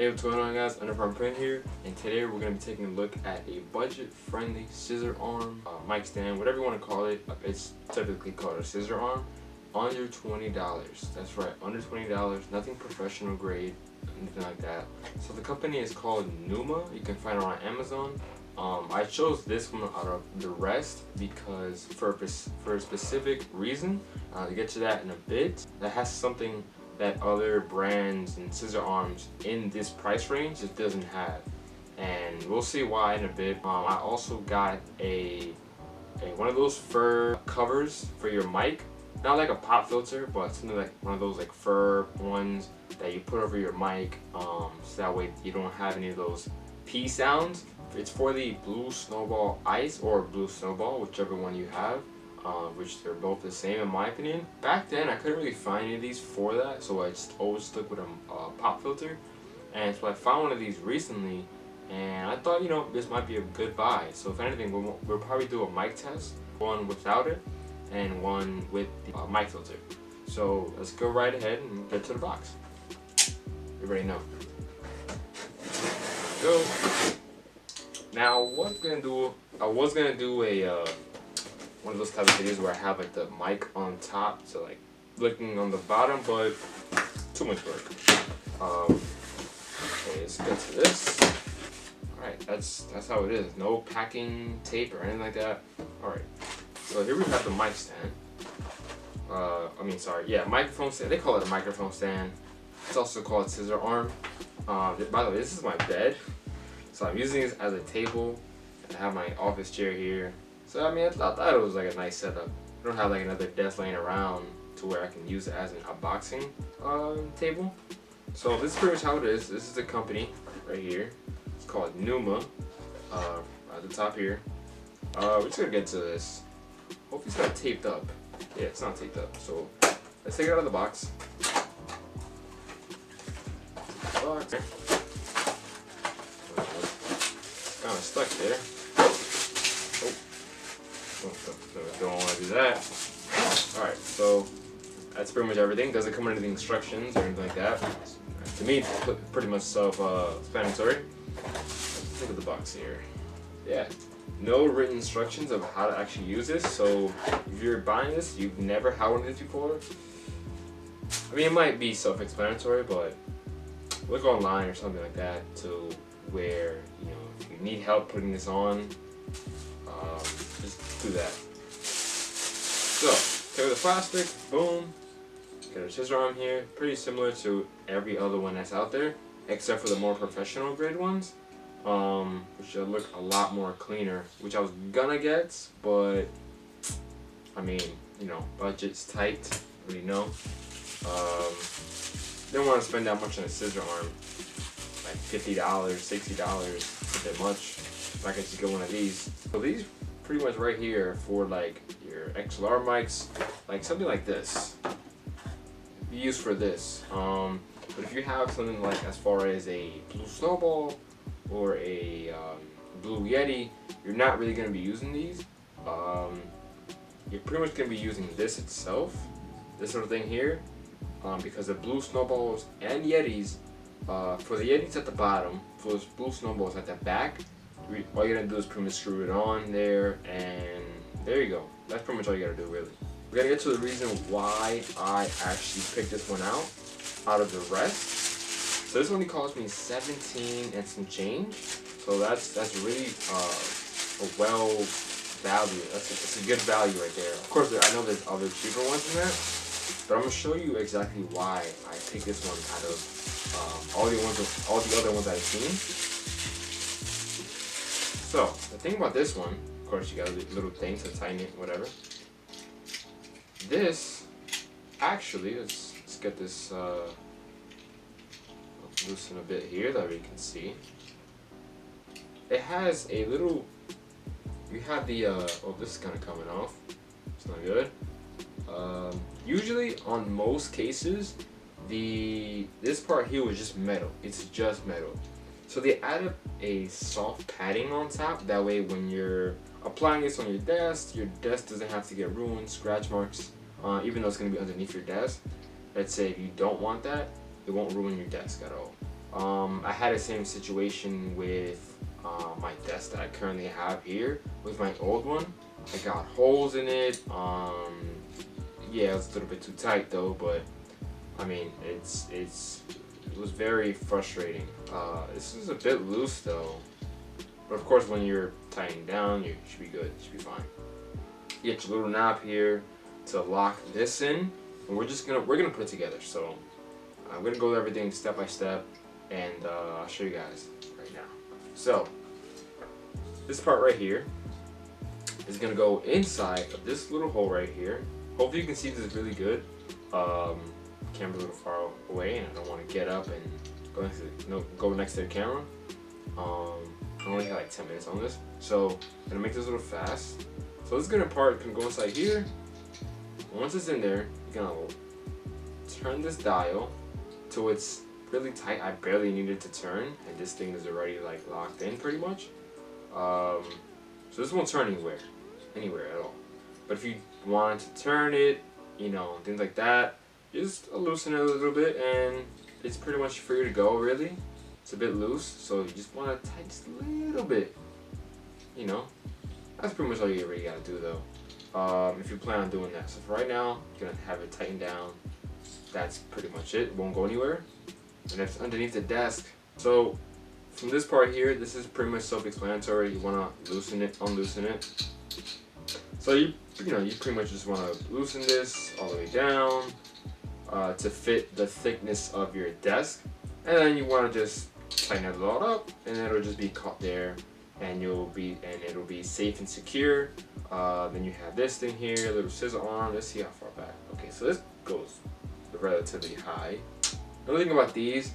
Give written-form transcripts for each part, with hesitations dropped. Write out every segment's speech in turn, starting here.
Hey, what's going on, guys? Underarm Print here, and today we're going to be taking a look at a budget-friendly scissor arm, mic stand, whatever you want to call it. It's typically called a scissor arm. Under $20. That's right, under $20. Nothing professional grade, anything like that. So the company is called Neuma. You can find it on Amazon. I chose this one out of the rest because for a specific reason. To get to that in a bit. That has something that other brands and scissor arms in this price range just doesn't have, and we'll see why in a bit. I also got a one of those fur covers for your mic, not like a pop filter, but something like one of those like fur ones that you put over your mic, so that way you don't have any of those P sounds. It's for the Blue Snowball Ice or Blue Snowball, whichever one you have. Which they're both the same in my opinion. Back then I couldn't really find any of these for that, so I just always stuck with a pop filter. And so I found one of these recently, and I thought, you know, this might be a good buy. So if anything, we'll probably do a mic test, one without it and one with the mic filter. So let's go right ahead and get to the box. You already know. Go. Now what I'm gonna do, I was gonna do a one of those type of videos where I have like the mic on top, so like looking on the bottom, but too much work. Okay, let's get to this. Alright, that's how it is. No packing tape or anything like that. Alright, so here we have the mic stand. Microphone stand. They call it a microphone stand. It's also called scissor arm. By the way, this is my bed, so I'm using this as a table. I have my office chair here. So I mean, I thought it was like a nice setup. I don't have like another desk laying around to where I can use it as an unboxing table. So this is pretty much how it is. This is the company right here. It's called Neuma. At the top here. We're just gonna get to this. Hope it's not taped up. Yeah, it's not taped up. So let's take it out of the box. Okay. Kind of stuck there. Don't want to do that. Alright, so that's pretty much everything. Doesn't come with any instructions or anything like that. To me, it's pretty much self-explanatory. Let's look at the box here. Yeah, no written instructions of how to actually use this. So if you're buying this, you've never had one of these before. I mean, it might be self-explanatory, but look online or something like that to where, you know, if you need help putting this on, just do that. So, take the plastic, boom, get a scissor arm here, pretty similar to every other one that's out there, except for the more professional grade ones, which will look a lot more cleaner, which I was gonna get, but, I mean, you know, budget's tight, you know. Didn't want to spend that much on a scissor arm, like $50, $60, a bit much. I could just get one of these. So these pretty much right here for like your XLR mics, like something like this. Be used for this. But if you have something like as far as a Blue Snowball or a Blue Yeti, you're not really going to be using these. You're pretty much going to be using this itself, this sort of thing here, because the Blue Snowballs and Yetis, for the Yetis at the bottom, for those Blue Snowballs at the back, all you're gonna do is pretty much screw it on there, and there you go. That's pretty much all you gotta do, really. We're gonna get to the reason why I actually picked this one out of the rest. So this only cost me $17 and some change. So that's really a well value. That's a good value right there. Of course, I know there's other cheaper ones than that, but I'm gonna show you exactly why I picked this one out of all the other ones I've seen. So, the thing about this one, of course you got a little thing to tighten it, whatever. This, actually, let's get this loosen a bit here that we can see. It has a little, you have the, oh, this is kind of coming off. It's not good. Usually, on most cases, this part here was just metal. It's just metal. So they added a soft padding on top. That way when you're applying this on your desk doesn't have to get ruined, scratch marks, even though it's going to be underneath your desk. Let's say if you don't want that, it won't ruin your desk at all. I had the same situation with my desk that I currently have here with my old one. I got holes in it. Yeah, it was a little bit too tight though, but I mean, it was very frustrating. This is a bit loose though, but of course when you're tightening down, you should be good, you should be fine. You get your little knob here to lock this in, and we're gonna put it together. So I'm gonna go over everything step by step, and I'll show you guys right now. So this part right here is gonna go inside of this little hole right here. Hopefully you can see this really good. Camera's a little far away, and I don't want to get up and go next to the camera. I only had like 10 minutes on this, so I'm gonna make this a little fast. So this part can go inside here. Once it's in there, you're gonna turn this dial till it's really tight. I barely needed to turn, and this thing is already like locked in pretty much. So this won't turn anywhere at all. But if you want to turn it, you know, things like that, just loosen it a little bit, and it's pretty much free to go. Really, it's a bit loose, so you just want to tighten just a little bit. You know, that's pretty much all you really gotta do though. If you plan on doing that. So for right now, you're gonna have it tightened down. That's pretty much it. It won't go anywhere, and it's underneath the desk. So from this part here, this is pretty much self-explanatory. You wanna loosen it, unloosen it. So you pretty much just wanna loosen this all the way down to fit the thickness of your desk, and then you wanna just tighten it all up, and it'll just be caught there, and it'll be safe and secure. Then you have this thing here, a little scissor arm. Let's see how far back. Okay, so this goes relatively high. Another thing about these,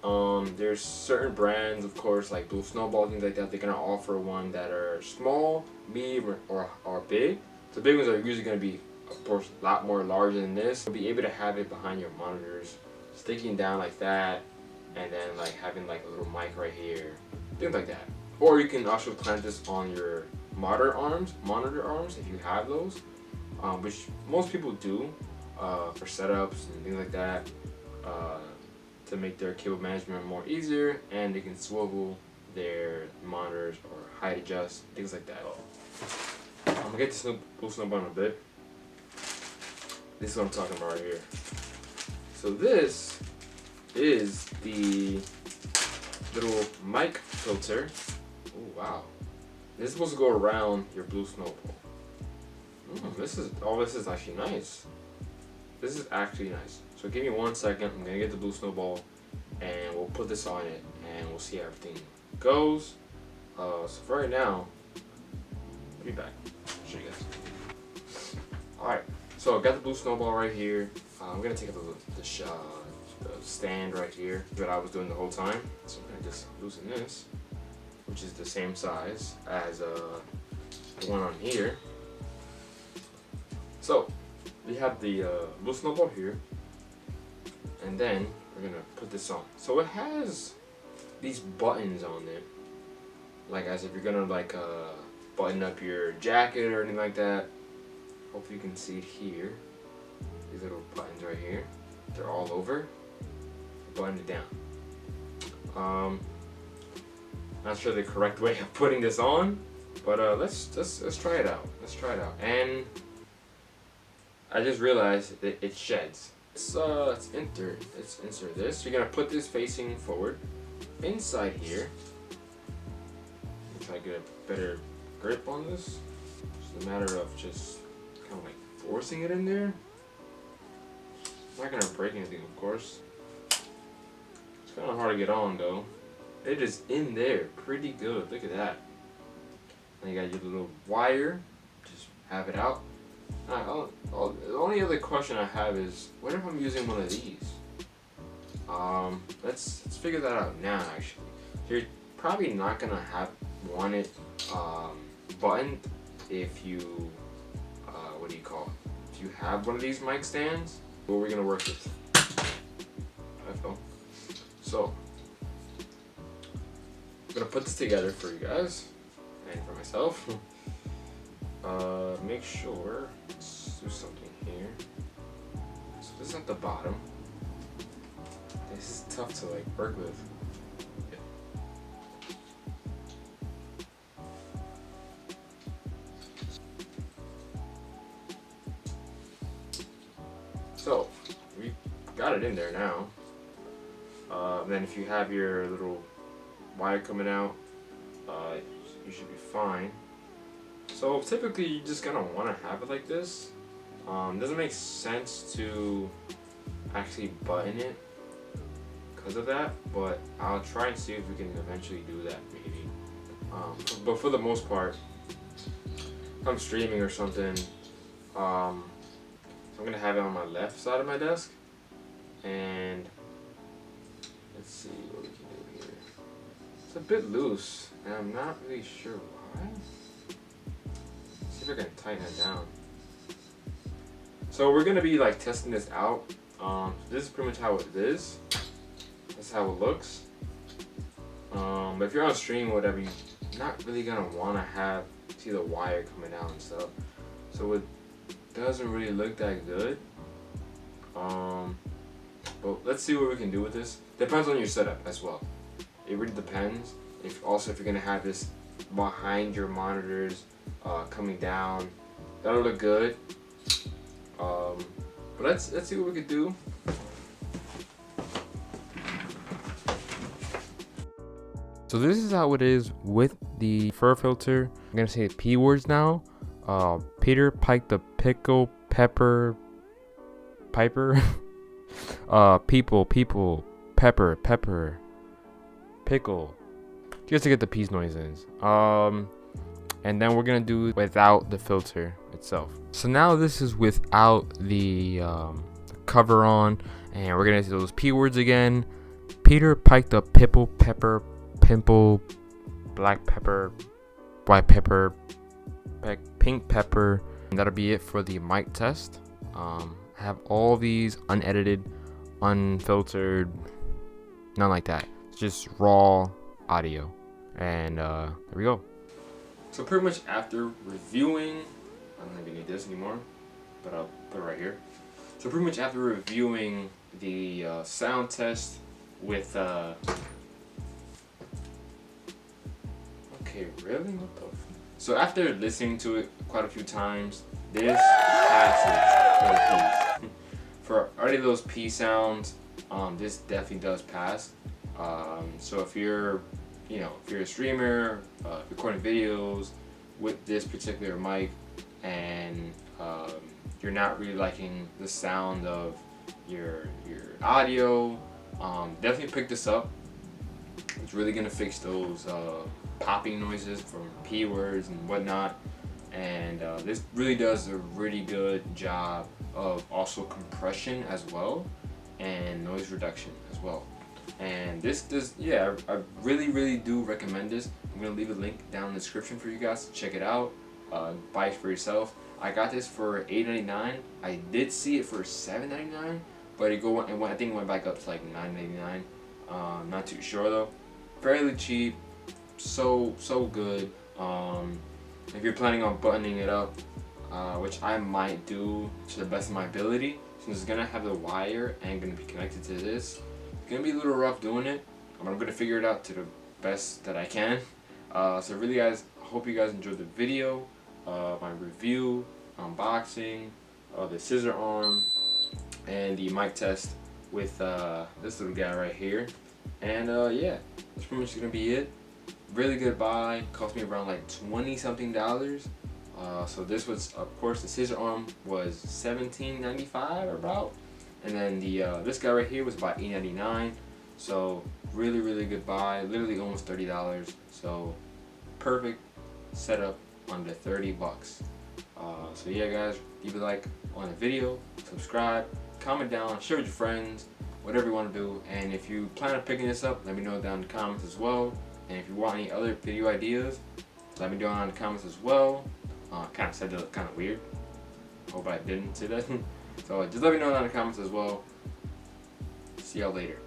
there's certain brands, of course, like Blue Snowball, things like that. They're gonna offer one that are small, medium, or big. The big ones are usually gonna be, of course, a lot more larger than this. You'll be able to have it behind your monitors, sticking down like that, and then like having like a little mic right here, things like that. Or you can also clamp this on your monitor arms if you have those, which most people do for setups and things like that, to make their cable management more easier, and they can swivel their monitors or height adjust, things like that. I'm gonna get this Blue Snowball in a bit. This is what I'm talking about right here. So this is the little mic filter. Oh wow. This is supposed to go around your Blue Snowball. This is actually nice. This is actually nice. So give me 1 second. I'm gonna get the Blue Snowball, and we'll put this on it, and we'll see how everything goes. So for right now, I'll be back. I'll show you guys. All right. So I got the Blue Snowball right here. I'm gonna take the stand right here that I was doing the whole time. So I'm gonna just loosen this, which is the same size as the one on here. So we have the Blue Snowball here, and then we're gonna put this on. So it has these buttons on it, like as if you're gonna like button up your jacket or anything like that. Hopefully you can see it here. These little buttons right here, they're all over. Button it down. Not sure the correct way of putting this on, but let's try it out. Let's try it out. And I just realized that it sheds. Let's insert this. You're gonna put this facing forward. Inside here, try to get a better grip on this. It's a matter of just kind of like forcing it in there. It's not gonna break anything, of course. It's kind of hard to get on though. It is in there pretty good. Look at that. And you got your little wire. Just have it out. The only other question I have is, what if I'm using one of these? Let's figure that out now. Actually, you're probably not gonna want it buttoned if you what do you call it? If you have one of these mic stands, what we're gonna work with. So I'm gonna put this together for you guys and for myself. Make sure, let's do something here. So this is at the bottom. This is tough to like work with. got it in there now. Then if you have your little wire coming out, you should be fine. So typically you're just gonna want to have it like this. Doesn't make sense to actually button it because of that, but I'll try and see if we can eventually do that maybe. But for the most part, if I'm streaming or something, so I'm gonna have it on my left side of my desk, and let's see what we can do here. It's a bit loose, and I'm not really sure why. Let's see if I can tighten it down. So we're gonna be like testing this out. This is pretty much how it is. That's how it looks. But if you're on stream or whatever, you're not really gonna want to see the wire coming out and stuff. So it doesn't really look that good. But let's see what we can do with this. Depends on your setup as well. It really depends. If you're gonna have this behind your monitors, coming down, that'll look good. But let's see what we could do. So this is how it is with the fur filter. I'm gonna say P words now. Peter Pike the Pickle Pepper Piper. People Pepper Pickle. Just to get the P's noises. And then we're gonna do it without the filter itself. So now this is without the cover on, and we're gonna do those P words again. Peter Pike the Pipple Pepper Pimple Black Pepper White Pepper Pink Pepper, and that'll be it for the mic test. I have all these unedited, unfiltered, none like that. It's just raw audio, and there we go. So pretty much after reviewing, I don't even need this anymore, but I'll put it right here. So pretty much after reviewing the sound test with okay, really? What the so after listening to it quite a few times, this passes for P's. For already those P sounds, this definitely does pass. So if you're a streamer, recording videos with this particular mic, and you're not really liking the sound of your audio, definitely pick this up. It's really gonna fix those popping noises from P words and whatnot, and this really does a really good job of also compression as well, and noise reduction as well. And this does, yeah, I really do recommend this. I'm gonna leave a link down in the description for you guys to check it out. Buy it for yourself. I got this for $8.99. I did see it for $7.99, but I think it went back up to like $9.99. Not too sure though. Fairly cheap, so good. If you're planning on buttoning it up, which I might do to the best of my ability, since it's gonna have the wire and gonna be connected to this. It's gonna be a little rough doing it, but I'm gonna figure it out to the best that I can. So really guys, I hope you guys enjoyed the video, my review, unboxing, the scissor arm, and the mic test with this little guy right here. And yeah, that's pretty much gonna be it. Really good buy, cost me around like $20 something. So this was, of course, the scissor arm was $17.95 about. And then the this guy right here was about $8.99. So really good buy, literally almost $30. So perfect setup under 30 bucks. So yeah guys, leave a like on the video, subscribe, comment down, share with your friends, whatever you want to do. And if you plan on picking this up, let me know down in the comments as well. And if you want any other video ideas, let me know down in the comments as well. Kind of said that kind of weird. Hope I didn't say that. So just let me know down in the comments as well. See y'all later.